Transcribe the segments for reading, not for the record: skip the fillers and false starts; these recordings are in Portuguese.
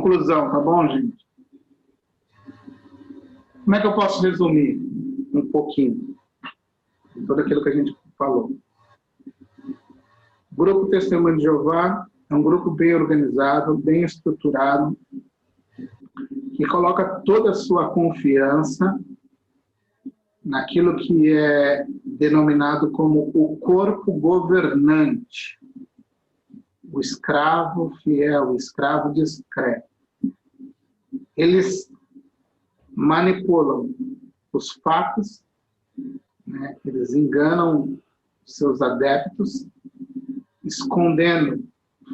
Conclusão, tá bom, gente? Como é que eu posso resumir um pouquinho de tudo aquilo que a gente falou? O Grupo Testemunho de Jeová é um grupo bem organizado, bem estruturado, que coloca toda a sua confiança naquilo que é denominado como o corpo governante, o escravo fiel, o escravo discreto. Eles manipulam os fatos, né? Eles enganam seus adeptos, escondendo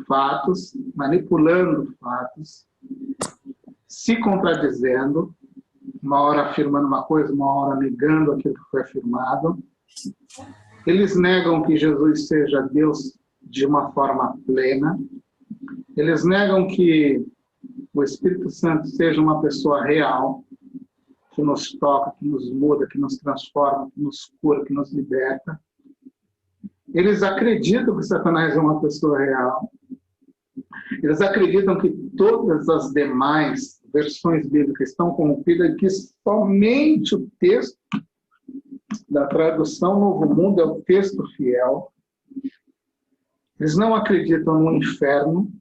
fatos, manipulando fatos, se contradizendo, uma hora afirmando uma coisa, uma hora negando aquilo que foi afirmado. Eles negam que Jesus seja Deus de uma forma plena. Eles negam que o Espírito Santo seja uma pessoa real, que nos toca, que nos muda, que nos transforma, que nos cura, que nos liberta. Eles acreditam que Satanás é uma pessoa real. Eles acreditam que todas as demais versões bíblicas estão corrompidas e que somente o texto da tradução Novo Mundo é o texto fiel. Eles não acreditam no inferno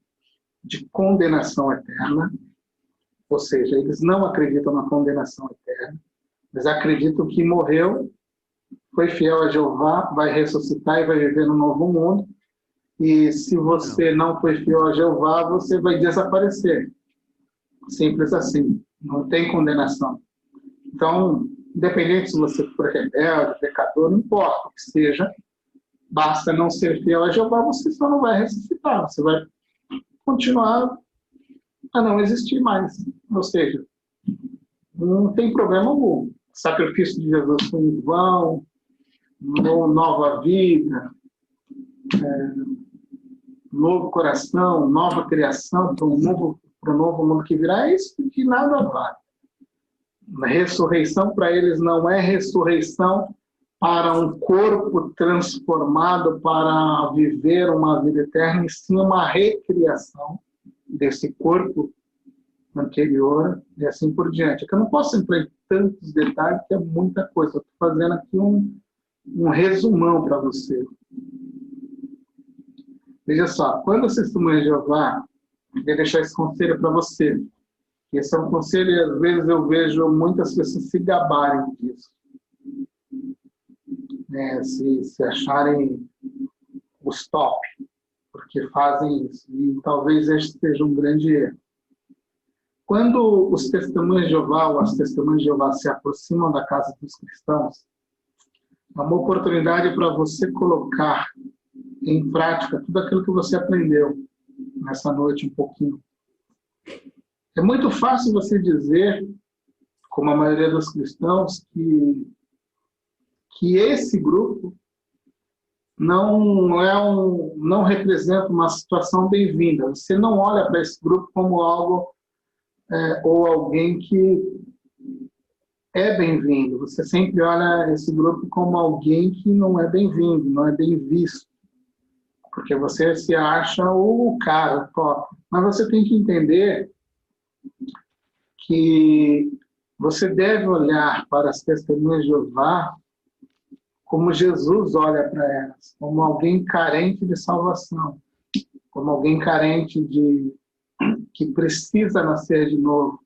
de condenação eterna, ou seja, eles não acreditam na condenação eterna. Eles acreditam que morreu, foi fiel a Jeová, vai ressuscitar e vai viver no novo mundo. E se você não foi fiel a Jeová, você vai desaparecer. Simples assim. Não tem condenação. Então, independente se você for rebelde, pecador, não importa o que seja, basta não ser fiel a Jeová, você só não vai ressuscitar. Você vai continuar a não existir mais. Ou seja, não tem problema algum. O sacrifício de Jesus foi em vão, nova vida, novo coração, nova criação para o novo mundo que virá, é isso que nada vale. A ressurreição para eles não é ressurreição para um corpo transformado para viver uma vida eterna, e sim uma recriação desse corpo anterior e assim por diante. É que eu não posso entrar em tantos detalhes, que é muita coisa. Eu estou fazendo aqui um resumão para você. Veja só, quando o Testemunho de Jeová, eu vou deixar esse conselho para você. Esse é um conselho e às vezes eu vejo muitas pessoas se gabarem disso. Né? Se acharem os top, porque fazem isso. E talvez este seja um grande erro. Quando os Testemunhos de Jeová ou as Testemunhas de Jeová se aproximam da casa dos cristãos, é uma oportunidade para você colocar em prática tudo aquilo que você aprendeu nessa noite um pouquinho. É muito fácil você dizer, como a maioria dos cristãos, que esse grupo não representa uma situação bem-vinda. Você não olha para esse grupo como algo ou alguém que é bem-vindo. Você sempre olha esse grupo como alguém que não é bem-vindo, não é bem visto. Porque você se acha o cara top. Mas você tem que entender que você deve olhar para as Testemunhas de Jeová como Jesus olha para elas, como alguém carente de salvação, como alguém carente que precisa nascer de novo.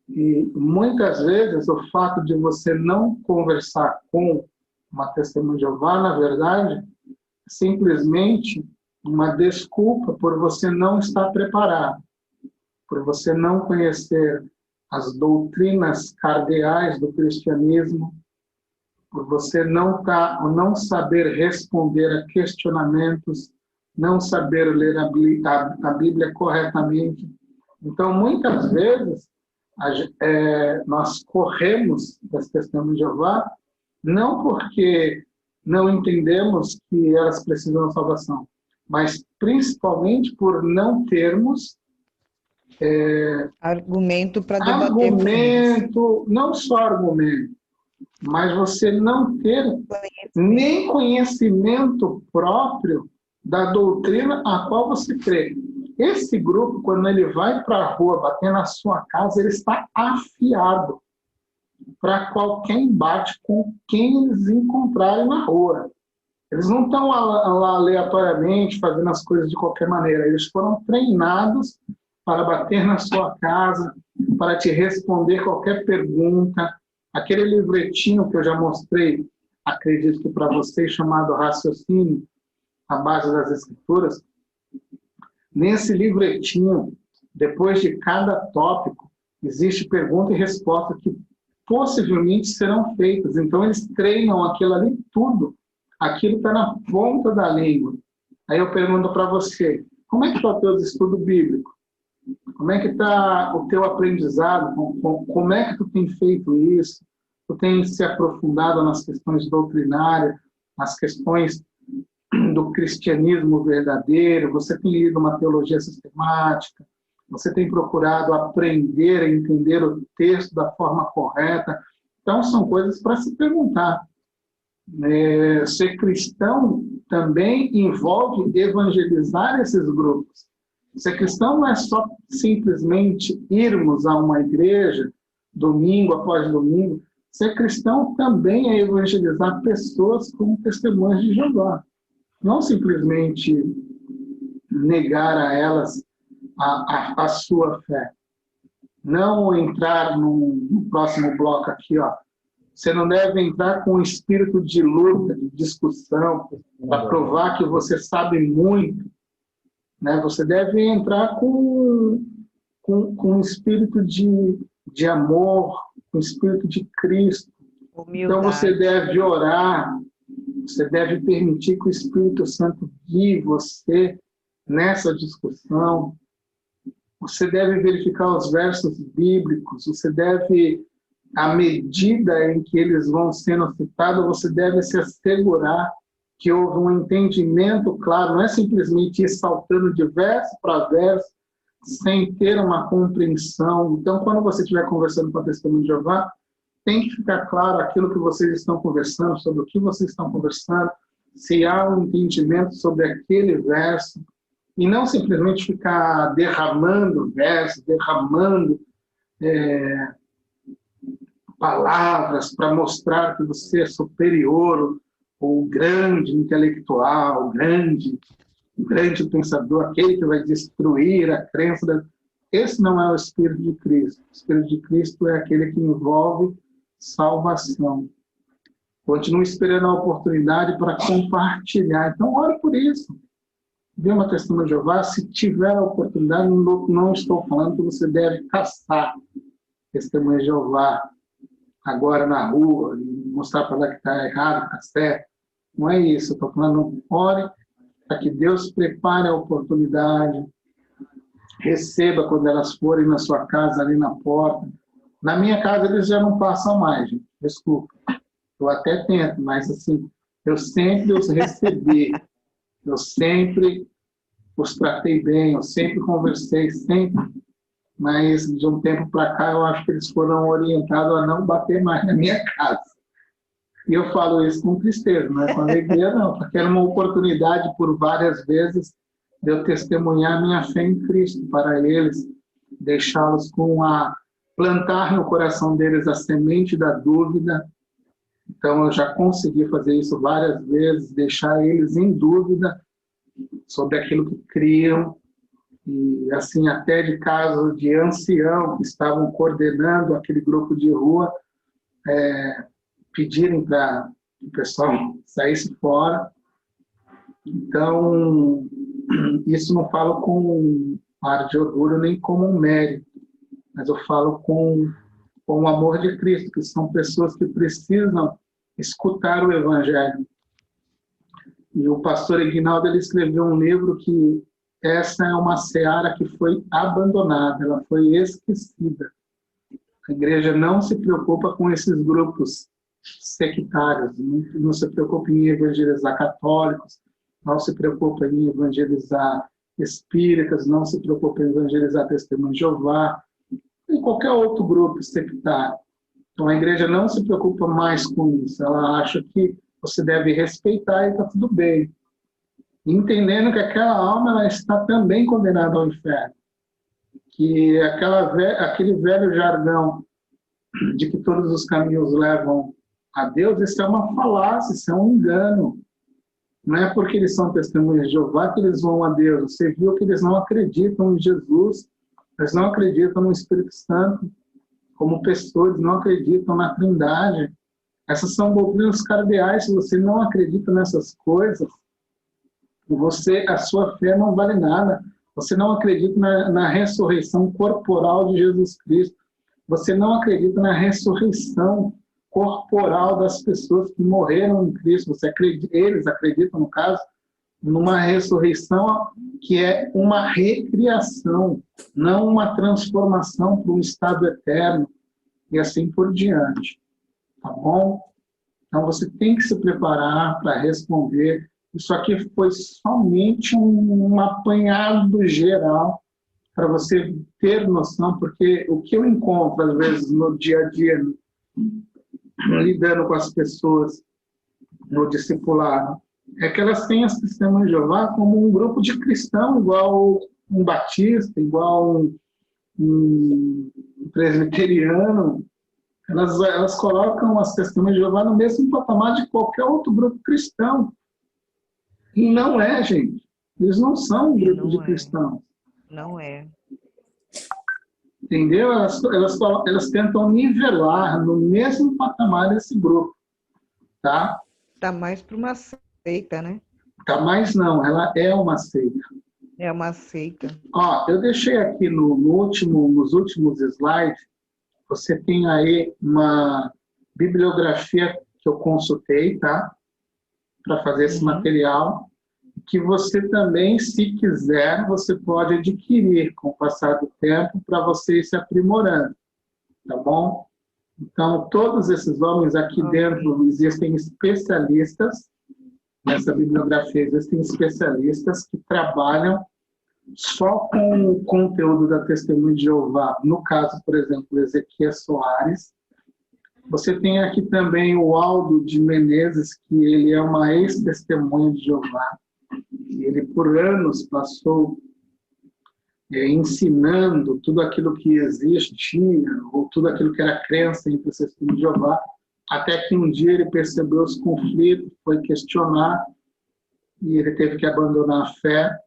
E muitas vezes o fato de você não conversar com uma Testemunha de Jeová, na verdade, simplesmente uma desculpa por você não estar preparado, por você não conhecer as doutrinas cardeais do cristianismo, por você não saber responder a questionamentos, não saber ler a Bíblia corretamente. Então, muitas vezes, nós corremos das Testemunhas de Jeová, não porque não entendemos que elas precisam de salvação, mas principalmente por não termos argumento para debater com eles. Não só argumento, mas você não ter nem conhecimento próprio da doutrina a qual você crê. esse grupo, quando ele vai para a rua bater na sua casa, ele está afiado para qualquer embate com quem eles encontrarem na rua. Eles não estão lá aleatoriamente fazendo as coisas de qualquer maneira. Eles foram treinados para bater na sua casa, para te responder qualquer pergunta. Aquele livretinho que eu já mostrei, acredito que para vocês, chamado Raciocínio, a base das Escrituras, nesse livretinho, depois de cada tópico, existe pergunta e resposta que possivelmente serão feitas. Então, eles treinam aquilo ali tudo. Aquilo está na ponta da língua. Aí eu pergunto para você, como é que está o teu estudo bíblico? Como é que está o teu aprendizado? Como é que tu tem feito isso? Tu tem se aprofundado nas questões doutrinárias, nas questões do cristianismo verdadeiro? Você tem lido uma teologia sistemática? Você tem procurado aprender a entender o texto da forma correta? Então, são coisas para se perguntar. Ser cristão também envolve evangelizar esses grupos. Ser cristão não é só simplesmente irmos a uma igreja, domingo após domingo. Ser cristão também é evangelizar pessoas como testemunhas de Jeová. Não simplesmente negar a elas a sua fé. Não entrar no próximo bloco aqui, ó. Você não deve entrar com um espírito de luta, de discussão, para provar que você sabe muito. Né? Você deve entrar com um espírito de amor, com um espírito de Cristo. Humildade. Então você deve orar, você deve permitir que o Espírito Santo guie você nessa discussão. Você deve verificar os versos bíblicos, você deve, à medida em que eles vão sendo citados, você deve se assegurar que houve um entendimento claro, não é simplesmente ir saltando de verso para verso, sem ter uma compreensão. Então, quando você estiver conversando com a Testemunha de Jeová, tem que ficar claro aquilo que vocês estão conversando, sobre o que vocês estão conversando, se há um entendimento sobre aquele verso, e não simplesmente ficar derramando versos, derramando palavras para mostrar que você é superior, ou grande intelectual, grande pensador, aquele que vai destruir a crença. Esse não é o Espírito de Cristo. O Espírito de Cristo é aquele que envolve salvação. Continue esperando a oportunidade para compartilhar. Então, ore por isso. Vê uma Testemunha de Jeová, se tiver a oportunidade, não estou falando que você deve caçar Testemunha de Jeová agora na rua, e mostrar para ela que está errado, que está certo. Não é isso. Eu estou falando, ore para que Deus prepare a oportunidade, receba quando elas forem na sua casa, ali na porta. Na minha casa, eles já não passam mais, gente. Desculpa. Eu até tento, mas assim, eu sempre os recebi. Eu sempre os tratei bem, eu sempre conversei, sempre. Mas de um tempo para cá, eu acho que eles foram orientados a não bater mais na minha casa. E eu falo isso com tristeza, não é com alegria, não, porque era uma oportunidade por várias vezes de eu testemunhar minha fé em Cristo para eles, deixá-los plantar no coração deles a semente da dúvida. Então, eu já consegui fazer isso várias vezes, deixar eles em dúvida sobre aquilo que criam. E, assim, até de casos de ancião que estavam coordenando aquele grupo de rua, pedirem para o pessoal saísse fora. Então, isso não falo com ar de orgulho nem como um mérito, mas eu falo com o amor de Cristo, que são pessoas que precisam escutar o Evangelho. E o pastor Ignaldo, ele escreveu um livro que essa é uma seara que foi abandonada, ela foi esquecida. A igreja não se preocupa com esses grupos sectários, não se preocupa em evangelizar católicos, não se preocupa em evangelizar espíritas, não se preocupa em evangelizar Testemunha de Jeová, e qualquer outro grupo sectário. Então a igreja não se preocupa mais com isso, ela acha que você deve respeitar e está tudo bem. entendendo que aquela alma ela está também condenada ao inferno. Que aquele velho jargão de que todos os caminhos levam a Deus, isso é uma falácia, isso é um engano. Não é porque eles são testemunhas de Jeová que eles vão a Deus. Você viu que eles não acreditam em Jesus, eles não acreditam no Espírito Santo como pessoa, eles não acreditam na Trindade. Essas são doutrinas cardeais. Se você não acredita nessas coisas, a sua fé não vale nada. Você não acredita na ressurreição corporal de Jesus Cristo. Você não acredita na ressurreição corporal das pessoas que morreram em Cristo. Eles acreditam, no caso, numa ressurreição que é uma recriação, não uma transformação para um estado eterno, e assim por diante. Tá bom? Então você tem que se preparar para responder. Isso aqui foi somente um apanhado geral para você ter noção, porque o que eu encontro, às vezes, no dia a dia, lidando com as pessoas no discipulado, é que elas têm as testemunhas de Jeová como um grupo de cristão, igual um batista, igual um presbiteriano. Elas colocam as testemunhas de Jeová no mesmo patamar de qualquer outro grupo cristão. E não é, gente. Eles não são um grupo de cristãos. Não é. Entendeu? Elas tentam nivelar no mesmo patamar desse grupo. Tá? Tá mais para uma seita, né? Tá mais não, ela é uma seita. É uma seita. Ó, eu deixei aqui nos últimos slides, você tem aí uma bibliografia que eu consultei, tá? Para fazer esse material, que você também, se quiser, você pode adquirir com o passar do tempo para você ir se aprimorando, tá bom? Então, todos esses homens aqui dentro, existem especialistas, nessa bibliografia existem especialistas que trabalham só com o conteúdo da Testemunha de Jeová. No caso, por exemplo, Ezequias Soares. Você tem aqui também o Aldo de Menezes, que ele é uma ex-testemunha de Jeová. Ele, por anos, passou ensinando tudo aquilo que existia, ou tudo aquilo que era crença entre os testemunhos de Jeová, até que um dia ele percebeu os conflitos, foi questionar, e ele teve que abandonar a fé,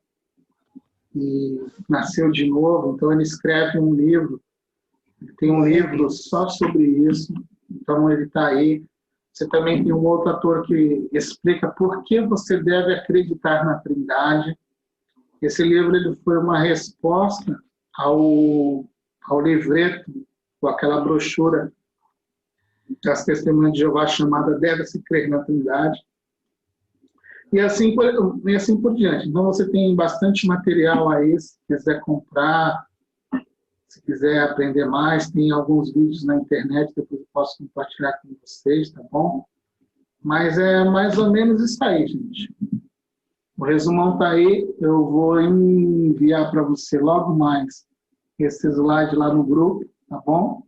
e nasceu de novo. Então ele escreve um livro, ele tem um livro só sobre isso, então ele está aí. Você também tem um outro ator que explica por que você deve acreditar na Trindade. Esse livro ele foi uma resposta ao livreto, ou aquela brochura das Testemunhas de Jeová chamada Deve-se Crer na Trindade. E assim por diante. Então você tem bastante material aí, se quiser comprar, se quiser aprender mais, tem alguns vídeos na internet, depois eu posso compartilhar com vocês, tá bom? Mas é mais ou menos isso aí, gente. O resumão está aí, eu vou enviar para você logo mais esse slide lá no grupo, tá bom?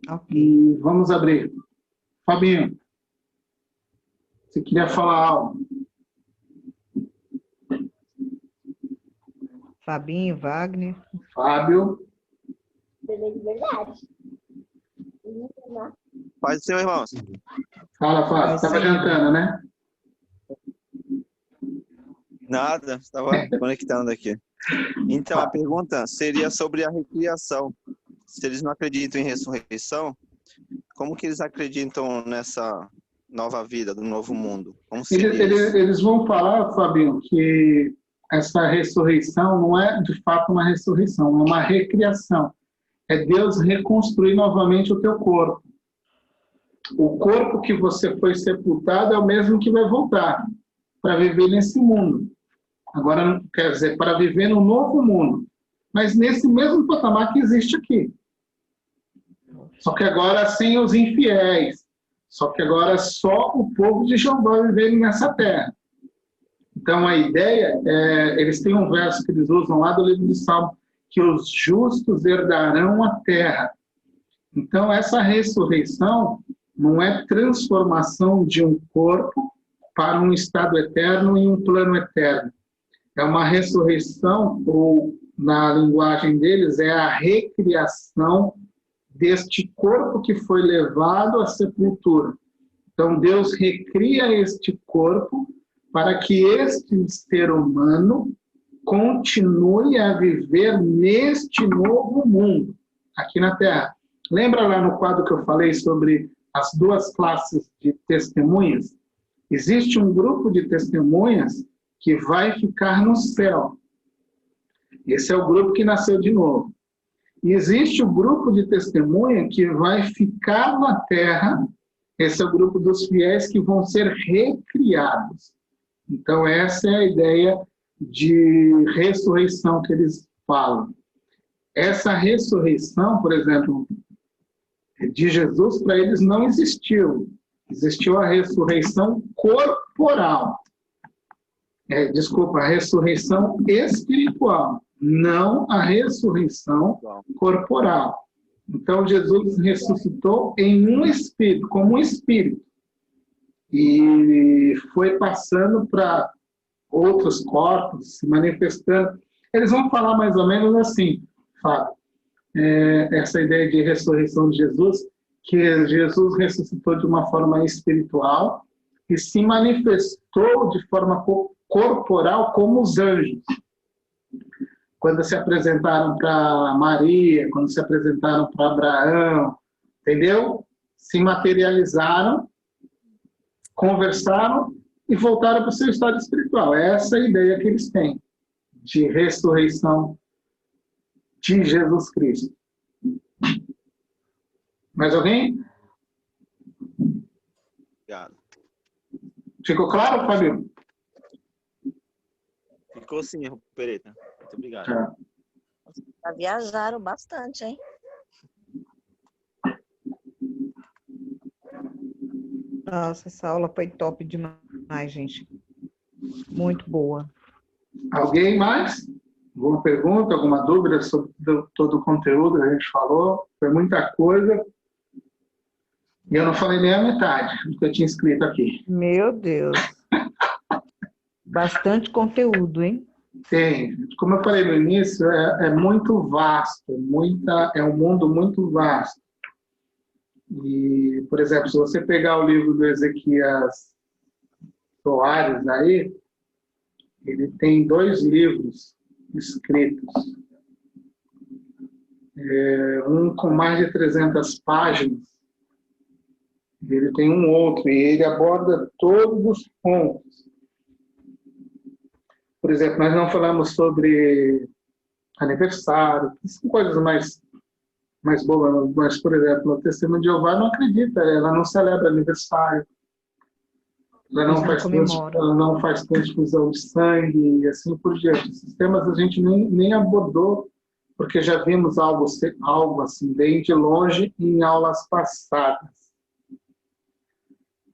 Ok. E vamos abrir. Fabinho, você queria falar algo? Fabinho, Wagner. Fábio. Pode ser, irmãos. Fala, Fábio. Estava jantando, né? Nada, estava conectando aqui. Então, a pergunta seria sobre a recriação. Se eles não acreditam em ressurreição, como que eles acreditam nessa nova vida, do novo mundo? Como seria isso? Eles vão falar, Fabinho, que essa ressurreição não é de fato uma ressurreição, é uma recriação. É Deus reconstruir novamente o teu corpo. O corpo que você foi sepultado é o mesmo que vai voltar para viver nesse mundo. Agora, quer dizer, para viver no novo mundo. Mas nesse mesmo patamar que existe aqui. Só que agora sem os infiéis. Só que agora só o povo de Jeová vivendo nessa terra. Então a ideia é, eles têm um verso que eles usam lá do livro de Salmo, que os justos herdarão a terra. Então essa ressurreição não é transformação de um corpo para um estado eterno e um plano eterno. É uma ressurreição, ou na linguagem deles, é a recriação deste corpo que foi levado à sepultura. Então, Deus recria este corpo para que este ser humano continue a viver neste novo mundo, aqui na Terra. Lembra lá no quadro que eu falei sobre as duas classes de testemunhas? Existe um grupo de testemunhas que vai ficar no céu. Esse é o grupo que nasceu de novo. E existe o grupo de testemunha que vai ficar na Terra. Esse é o grupo dos fiéis que vão ser recriados. Então, essa é a ideia de ressurreição que eles falam. Essa ressurreição, por exemplo, de Jesus, para eles não existiu. Existiu a ressurreição corporal. A ressurreição espiritual, não a ressurreição corporal. Então, Jesus ressuscitou em um espírito, como um espírito. E foi passando para outros corpos, se manifestando. Eles vão falar mais ou menos assim, Fábio, essa ideia de ressurreição de Jesus, que Jesus ressuscitou de uma forma espiritual e se manifestou de forma corporal como os anjos. Quando se apresentaram para Maria, quando se apresentaram para Abraão, entendeu? Se materializaram, conversaram e voltaram para o seu estado espiritual. Essa é a ideia que eles têm de ressurreição de Jesus Cristo. Mais alguém? Obrigado. Ficou claro, Fabio? Ficou sim, Pereta. Muito obrigado. Já viajaram bastante, hein? Nossa, essa aula foi top demais, gente. Muito boa. Alguém mais? Alguma pergunta, alguma dúvida sobre todo o conteúdo que a gente falou? Foi muita coisa. E eu não falei nem a metade do que eu tinha escrito aqui. Meu Deus. Bastante conteúdo, hein? Tem. Como eu falei no início, é muito vasto. É um mundo muito vasto. E, por exemplo, se você pegar o livro do Ezequias Soares aí, ele tem 2 livros escritos. Um com mais de 300 páginas. Ele tem um outro, e ele aborda todos os pontos. Por exemplo, nós não falamos sobre aniversário, são coisas mais bobas, mas, por exemplo, a Testemunha de Jeová não acredita, ela não celebra aniversário, ela não faz transfusão de sangue e assim por diante. Esses temas a gente nem abordou, porque já vimos algo assim, bem de longe em aulas passadas.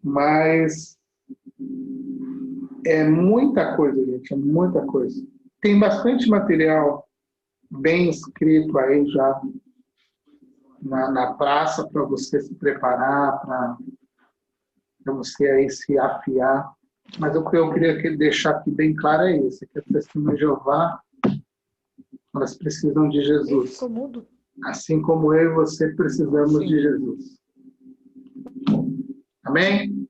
Mas é muita coisa, gente, é muita coisa. Tem bastante material bem escrito aí já na praça para você se preparar, para você aí se afiar. Mas o que eu queria deixar aqui bem claro é isso, que a Testemunha de Jeová, elas precisam de Jesus. Assim como eu e você precisamos de Jesus. Amém?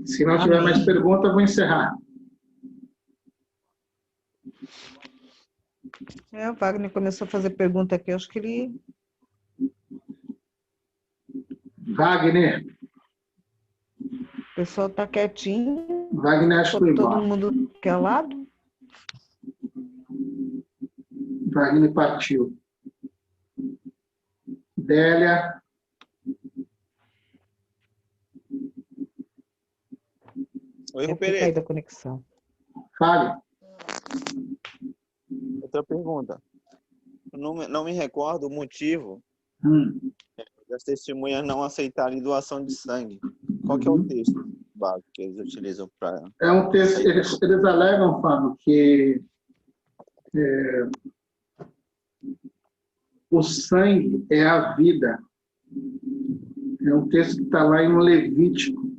Se não tiver mais pergunta, eu vou encerrar. O Wagner começou a fazer pergunta aqui, acho que ele... Wagner. O pessoal está quietinho. Wagner, acho que todo mundo calado. Wagner partiu. Délia. Oi, Pereta. Da conexão. Fale. Outra pergunta. Eu não me recordo o motivo das testemunhas não aceitarem doação de sangue. Qual que é o texto básico que eles utilizam para... É um texto, eles alegam, Fábio, que o sangue é a vida. É um texto que está lá em Levítico.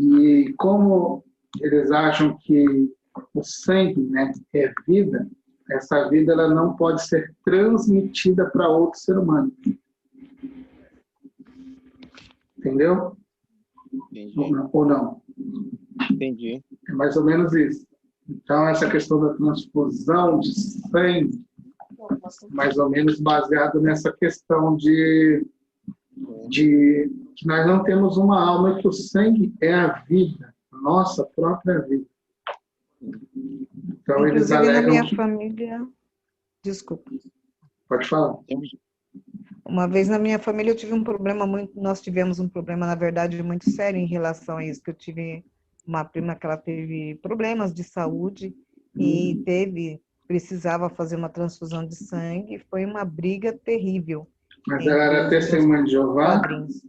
E como eles acham que o sangue, né, é vida, essa vida ela não pode ser transmitida para outro ser humano. Entendeu? Entendi. Ou não? Entendi. É mais ou menos isso. Então, essa questão da transfusão de sangue, mais ou menos baseado nessa questão de que nós não temos uma alma, que o sangue é a vida, nossa própria vida. Então, eles Inclusive, na alegam minha que... família... Desculpa. Pode falar. Uma vez na minha família eu tive um problema nós tivemos um problema, na verdade, muito sério em relação a isso, que eu tive uma prima que ela teve problemas de saúde e precisava fazer uma transfusão de sangue, foi uma briga terrível. Mas ela era entre os meus testemunha de Jeová? padrinhos.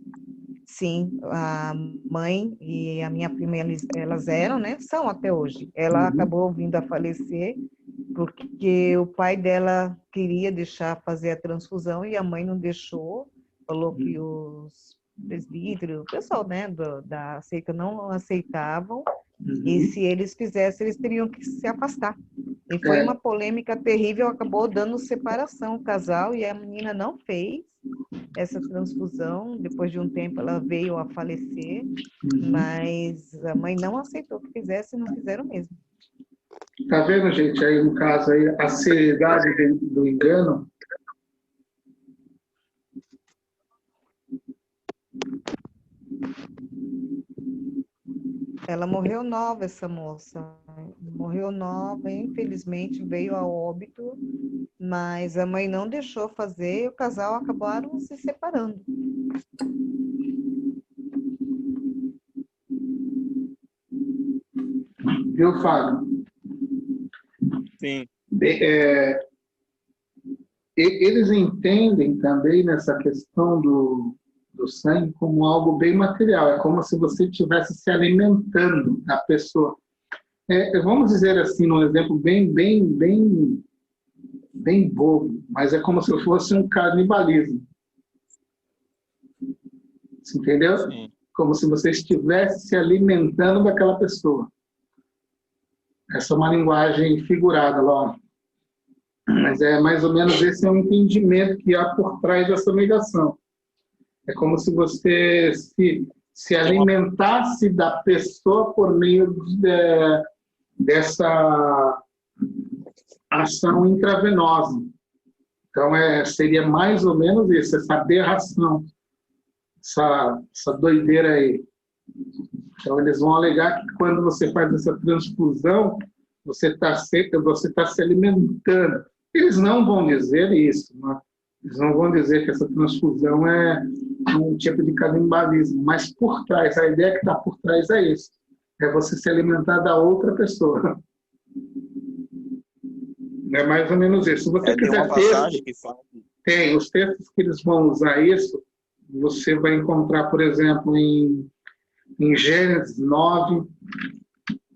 Sim, a mãe e a minha prima, elas eram, né? São até hoje. Ela acabou vindo a falecer porque o pai dela queria deixar fazer a transfusão e a mãe não deixou, falou que os presbíteros, o pessoal, né, da seita não aceitavam, e se eles fizessem, eles teriam que se afastar. E foi uma polêmica terrível, acabou dando separação o casal, e a menina não fez essa transfusão, depois de um tempo ela veio a falecer, mas a mãe não aceitou que fizesse e não fizeram mesmo. Tá vendo, gente, aí no caso aí, a seriedade do engano? Ela morreu nova, essa moça. Morreu nova, infelizmente veio a óbito, mas a mãe não deixou fazer e o casal acabaram se separando. Viu, Fábio? Sim. Eles entendem também nessa questão do sangue como algo bem material. É como se você estivesse se alimentando da pessoa. Vamos dizer assim, num exemplo bem bobo, mas é como se fosse um canibalismo. Você entendeu? Sim. Como se você estivesse se alimentando daquela pessoa. Essa é uma linguagem figurada, lógico. Mas é mais ou menos esse é o entendimento que há por trás dessa negação. É como se você se alimentasse da pessoa por meio dessa ação intravenosa. Então, seria mais ou menos isso, essa aberração, essa doideira aí. Então, eles vão alegar que quando você faz essa transfusão, você está se alimentando. Eles não vão dizer isso, né? Eles não vão dizer que essa transfusão é um tipo de canibalismo, mas por trás, a ideia que está por trás é isso, é você se alimentar da outra pessoa. É mais ou menos isso. Se você quiser tem os textos que eles vão usar isso, você vai encontrar, por exemplo, em Gênesis 9,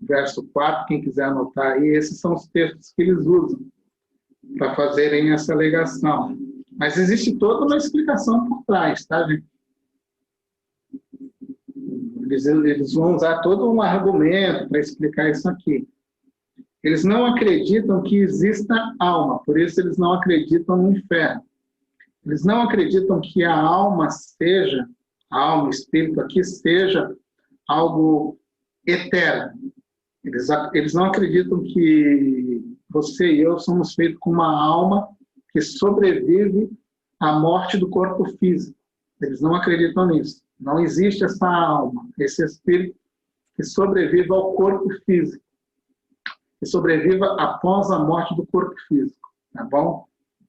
verso 4, quem quiser anotar aí, esses são os textos que eles usam para fazerem essa alegação. Mas existe toda uma explicação por trás, tá, gente? Eles vão usar todo um argumento para explicar isso aqui. Eles não acreditam que exista alma, por isso eles não acreditam no inferno. Eles não acreditam que a alma, o espírito aqui, seja algo eterno. Eles não acreditam que você e eu somos feitos com uma alma que sobrevive à morte do corpo físico. Eles não acreditam nisso. Não existe essa alma, esse espírito que sobrevive ao corpo físico, que sobreviva após a morte do corpo físico, tá bom?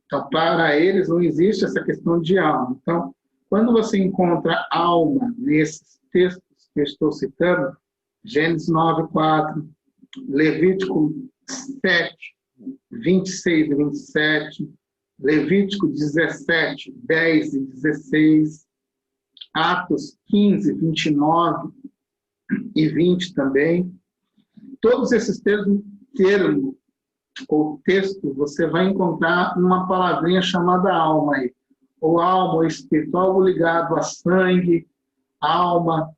Então, para eles não existe essa questão de alma. Então, quando você encontra alma nesses textos que eu estou citando, Gênesis 9:4, Levítico 7, 26 e 27, Levítico 17, 10 e 16, Atos 15, 29 e 20 também. Todos esses termos ou texto, você vai encontrar uma palavrinha chamada alma aí. Ou alma, ou espírito, algo ligado a sangue, alma,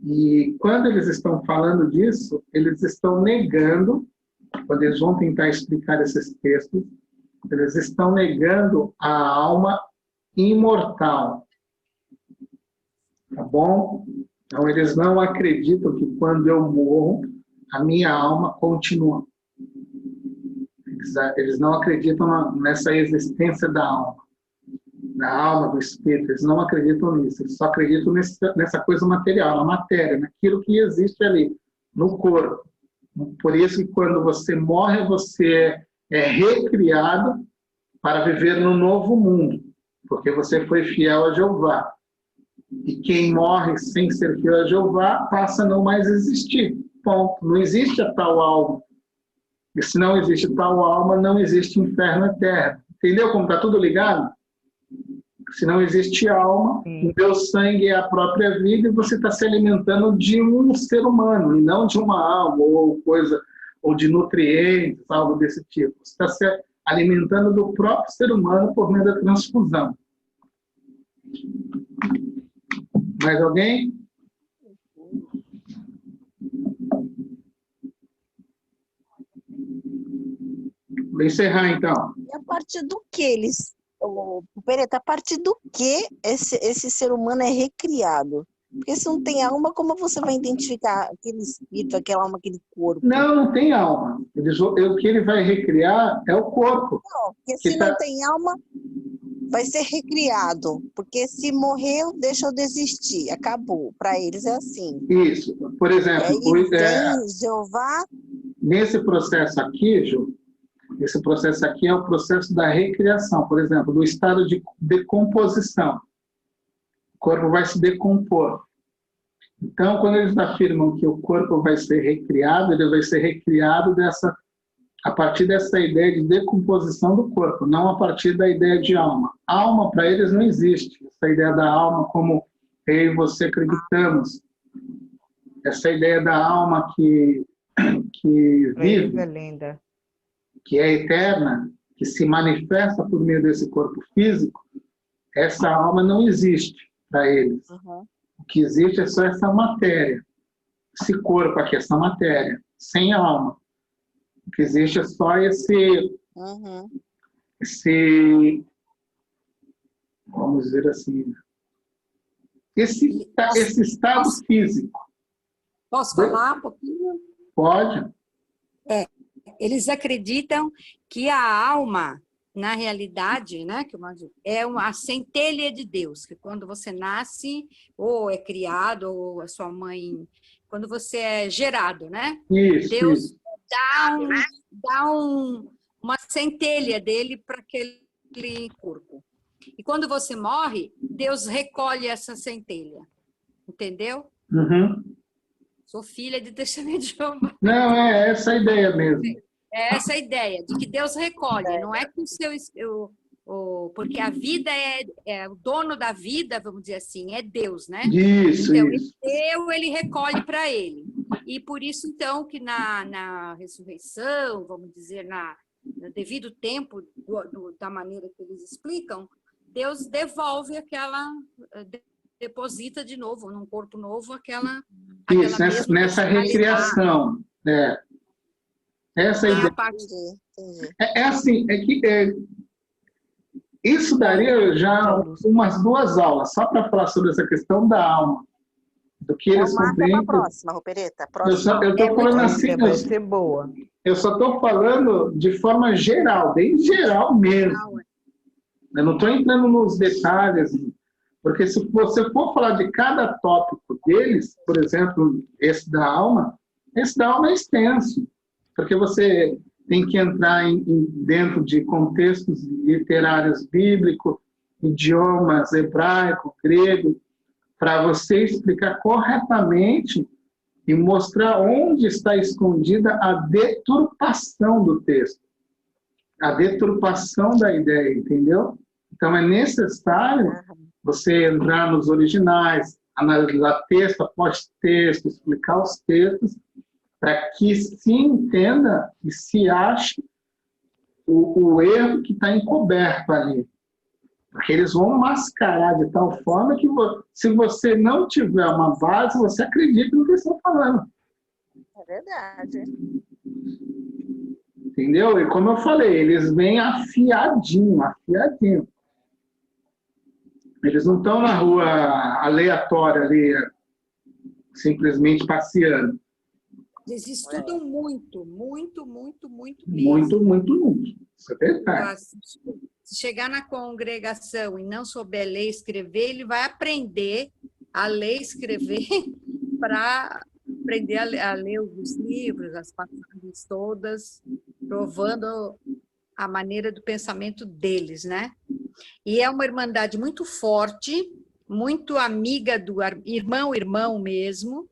E quando eles estão falando disso, eles estão negando, quando eles vão tentar explicar esses textos, eles estão negando a alma imortal. Tá bom? Então, eles não acreditam que quando eu morro, a minha alma continua. Eles não acreditam nessa existência da alma, do espírito. Eles não acreditam nisso. Eles só acreditam nessa coisa material, na matéria, naquilo que existe ali, no corpo. Por isso que quando você morre, você é recriado para viver no novo mundo, porque você foi fiel a Jeová. E quem morre sem ser fiel a Jeová passa a não mais existir. Ponto. Não existe a tal alma. E se não existe tal alma, não existe inferno eterno. Entendeu como está tudo ligado? Se não existe alma, o meu sangue é a própria vida e você está se alimentando de um ser humano, e não de uma alma ou de nutrientes, algo desse tipo. Você está se alimentando do próprio ser humano por meio da transfusão. Mais alguém? Vou encerrar, então. E a partir do que eles... Pereta, a partir do que esse ser humano é recriado? Porque se não tem alma, como você vai identificar aquele espírito, aquela alma, aquele corpo? Não tem alma. O que ele vai recriar é o corpo. Não, porque se não tem alma, vai ser recriado. Porque se morreu, deixa de existir. Acabou. Para eles é assim. Isso. Por exemplo, vem Jeová... Nesse processo aqui, Ju, esse processo aqui é o processo da recriação, por exemplo, do estado de decomposição. O corpo vai se decompor. Então, quando eles afirmam que o corpo vai ser recriado, ele vai ser recriado a partir dessa ideia de decomposição do corpo, não a partir da ideia de alma. Alma, para eles, não existe. Essa ideia da alma como eu e você acreditamos. Essa ideia da alma que vive, que é eterna, que se manifesta por meio desse corpo físico, essa alma não existe para eles. Uhum. O que existe é só essa matéria. Esse corpo aqui, essa matéria, sem alma. O que existe é só esse, vamos dizer assim, esse estado físico. Posso falar um pouquinho? Pode. Eles acreditam que a alma, na realidade, né, é a centelha de Deus, que quando você nasce, ou é criado, ou a sua mãe, quando você é gerado, né? Isso, Deus isso. dá uma centelha dele para aquele corpo. E quando você morre, Deus recolhe essa centelha. Entendeu? Uhum. Sou filha de testemunha de Jeová. Não, é essa a ideia mesmo. É essa a ideia, de que Deus recolhe. Não é que porque a vida é o dono da vida, vamos dizer assim, é Deus, né? Isso, então, isso. Ele recolhe para ele. E por isso, então, que na ressurreição, vamos dizer, no devido tempo, da maneira que eles explicam, Deus devolve deposita de novo, num corpo novo, aquela isso, nessa recriação. Essa ideia. É assim, isso daria já umas 2 aulas, só para falar sobre essa questão da alma. Do que eles compreendem. Próxima, Rupereta. Eu estou falando assim, eu só estou falando de forma geral, bem geral mesmo. Eu não estou entrando nos detalhes, porque se você for falar de cada tópico deles, por exemplo, esse da alma é extenso, porque você tem que entrar dentro de contextos literários bíblicos, idiomas hebraico, grego, para você explicar corretamente e mostrar onde está escondida a deturpação do texto, a deturpação da ideia, entendeu? Então, é necessário você entrar nos originais, analisar texto após texto, explicar os textos, para que se entenda e se ache o erro que está encoberto ali. Porque eles vão mascarar de tal forma que se você não tiver uma base, você acredita no que eles estão falando. É verdade. Entendeu? E como eu falei, eles vêm afiadinho. Eles não estão na rua aleatória ali, simplesmente passeando. Eles estudam muito, muito, muito, muito Muito, mesmo. muito, muito. Isso é verdade. Se chegar na congregação e não souber ler e escrever, ele vai aprender a ler e escrever para aprender a ler os livros, as passagens todas, provando a maneira do pensamento deles, né? E é uma irmandade muito forte, muito amiga do irmão mesmo,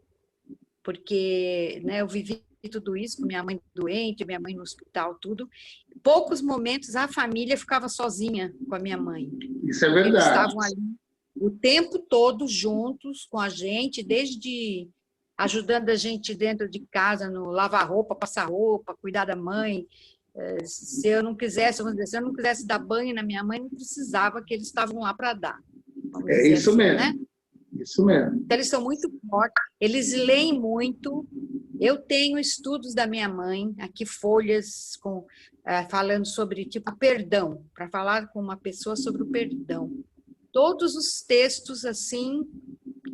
porque, né, eu vivi tudo isso com minha mãe doente, minha mãe no hospital, tudo. Poucos momentos a família ficava sozinha com a minha mãe. Isso é Eles verdade. estavam ali o tempo todo juntos com a gente, desde ajudando a gente dentro de casa, no lavar roupa, passar roupa, cuidar da mãe. Se eu não quisesse, vamos dizer, se eu não quisesse dar banho na minha mãe, não precisava, que eles estavam lá para dar. É isso assim, mesmo. Né? Isso mesmo. Então, eles são muito fortes, eles leem muito. Eu tenho estudos da minha mãe, aqui folhas falando sobre, tipo, perdão, para falar com uma pessoa sobre o perdão. Todos os textos, assim,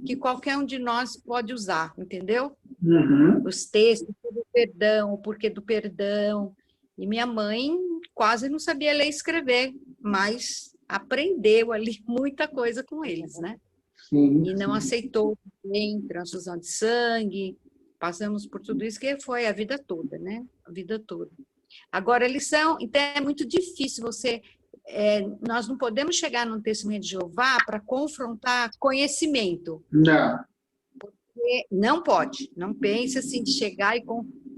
que qualquer um de nós pode usar, entendeu? Uhum. Os textos sobre o perdão, o porquê do perdão. E minha mãe quase não sabia ler e escrever, mas aprendeu ali muita coisa com eles, né? Sim, E não sim. aceitou bem transfusão de sangue. Passamos por tudo isso que foi a vida toda, né? A vida toda. Agora, eles são... Então, é muito difícil você... nós não podemos chegar num testemunho de Jeová para confrontar conhecimento. Não. Não pode. Não pense assim de chegar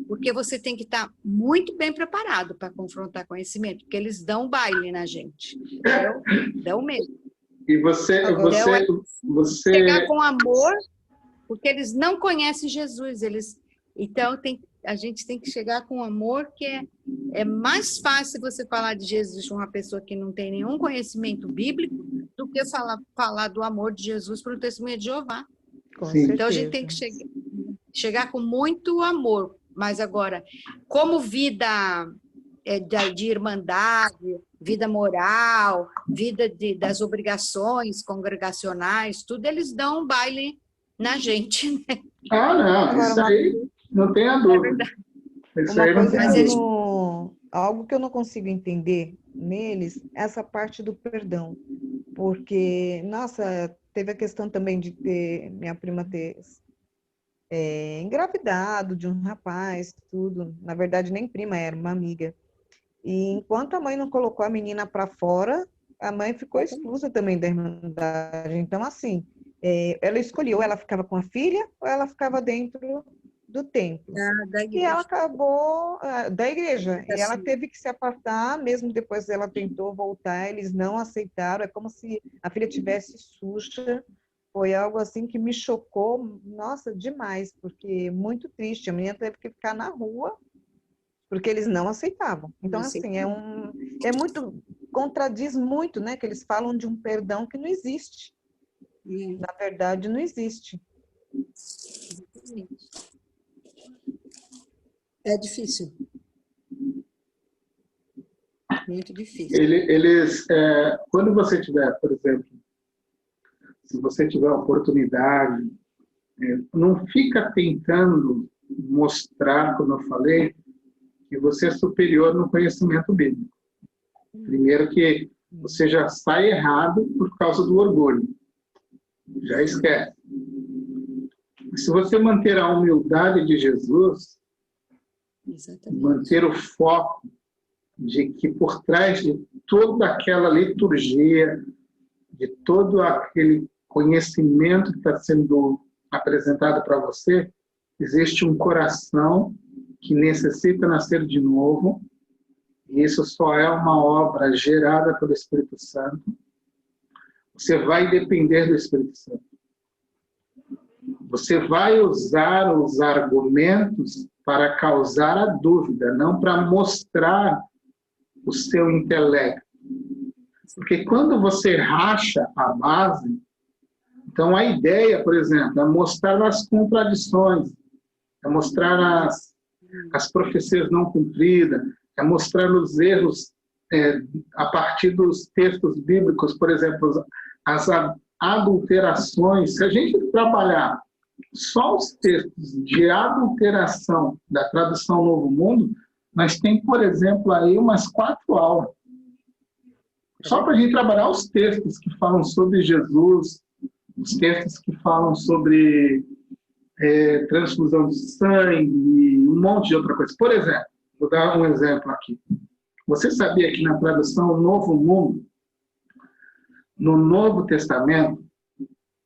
porque você tem que estar muito bem preparado para confrontar conhecimento, porque eles dão baile na gente. Entendeu? Dão mesmo. E você chegar com amor, porque eles não conhecem Jesus. Então, a gente tem que chegar com amor, que é mais fácil você falar de Jesus com uma pessoa que não tem nenhum conhecimento bíblico do que falar do amor de Jesus para o testemunho de Jeová. Então, a gente tem que chegar com muito amor. Mas agora, como vida de irmandade, vida moral, vida das obrigações congregacionais, tudo, eles dão um baile na gente, né? Ah, não, isso aí não tem a dúvida. Uma coisa algo que eu não consigo entender neles, essa parte do perdão. Porque, nossa, teve a questão também de minha prima ter engravidado de um rapaz, tudo. Na verdade, nem prima, era uma amiga. E enquanto a mãe não colocou a menina para fora, a mãe ficou exclusa também da irmandade. Então, assim, ela escolheu, ela ficava com a filha ou ela ficava dentro do templo. E ela acabou da igreja. E ela teve que se apartar, mesmo depois ela tentou voltar, eles não aceitaram. É como se a filha tivesse suja. Foi algo assim que me chocou, nossa, demais, porque muito triste. A menina teve que ficar na rua, porque eles não aceitavam. Então, assim, contradiz muito, né? Que eles falam de um perdão que não existe. Na verdade, não existe. É difícil. Muito difícil. Quando você tiver, por exemplo, se você tiver a oportunidade, não fica tentando mostrar, como eu falei, que você é superior no conhecimento bíblico. Primeiro que você já sai errado por causa do orgulho. Já esquece. Se você manter a humildade de Jesus, exatamente, manter o foco de que por trás de toda aquela liturgia, de todo aquele conhecimento que está sendo apresentado para você, existe um coração que necessita nascer de novo, e isso só é uma obra gerada pelo Espírito Santo. Você vai depender do Espírito Santo. Você vai usar os argumentos para causar a dúvida, não para mostrar o seu intelecto. Porque quando você racha a base, então a ideia, por exemplo, é mostrar as contradições, é mostrar as profecias não cumpridas, é mostrar os erros a partir dos textos bíblicos, por exemplo, as adulterações. Se a gente trabalhar só os textos de adulteração da tradução Novo Mundo, nós temos, por exemplo, aí umas 4 aulas. Só para a gente trabalhar os textos que falam sobre Jesus, os textos que falam sobre transfusão de sangue e um monte de outra coisa. Por exemplo, vou dar um exemplo aqui. Você sabia que na tradução Novo Mundo, no Novo Testamento,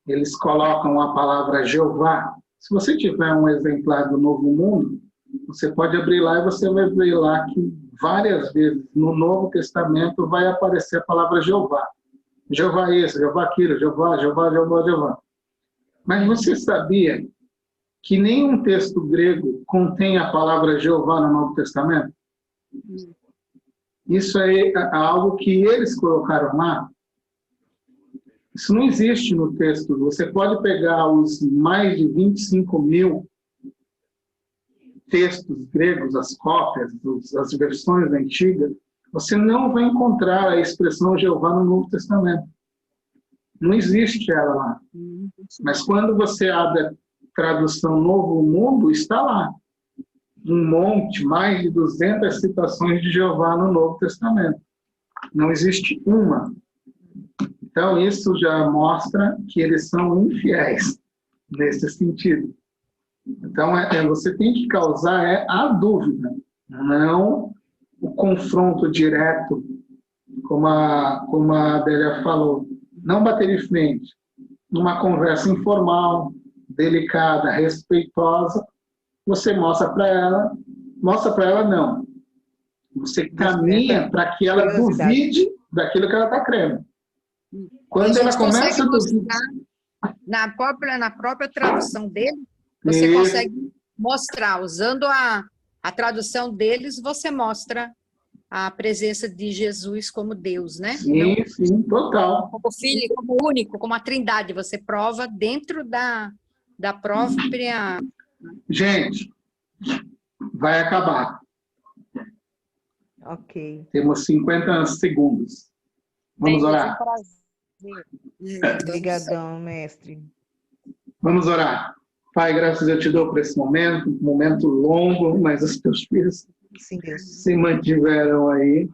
eles colocam a palavra Jeová? Se você tiver um exemplar do Novo Mundo, você pode abrir lá e você vai ver lá que várias vezes no Novo Testamento vai aparecer a palavra Jeová. Jeová isso, Jeová aquilo, Jeová, Jeová, Jeová, Jeová. Mas você sabia que nenhum texto grego contém a palavra Jeová no Novo Testamento? Isso é algo que eles colocaram lá. Isso não existe no texto. Você pode pegar os mais de 25.000 textos gregos, as cópias, as versões antigas, você não vai encontrar a expressão Jeová no Novo Testamento. Não existe ela lá. Mas quando você abre a tradução Novo Mundo, está lá. Um monte, mais de 200 citações de Jeová no Novo Testamento. Não existe uma. Então, isso já mostra que eles são infiéis nesse sentido. Então, você tem que causar a dúvida, não o confronto direto, como a Adélia falou. Não bater de frente. Numa conversa informal, delicada, respeitosa, você mostra para ela não. Você caminha para que ela duvide daquilo que ela está crendo. Quando ela começa a duvidar... Na própria tradução dele, você consegue mostrar, usando a tradução deles, você mostra a presença de Jesus como Deus, né? Sim, não, sim, total. Como Filho, como único, como a Trindade, você prova dentro da própria... Gente, vai acabar. Ok. Temos 50 segundos. Vamos orar. Obrigadão, mestre. Vamos orar. Pai, graças eu te dou por esse momento, um momento longo, mas os teus filhos se mantiveram aí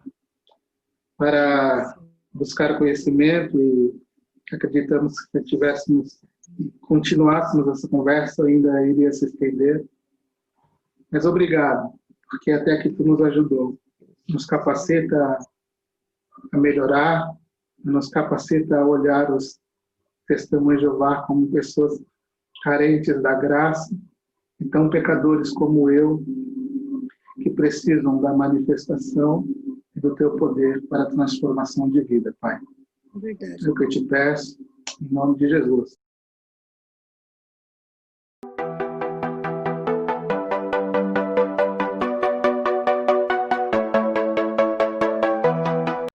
para buscar conhecimento e acreditamos que se continuássemos essa conversa, ainda iria se estender. Mas obrigado, porque até aqui tu nos ajudou. Nos capacita a melhorar, nos capacita a olhar os testemunhos de Jeová como pessoas carentes da graça, então pecadores como eu, que precisam da manifestação do teu poder para a transformação de vida, Pai. Verdade. É o que eu te peço, em nome de Jesus.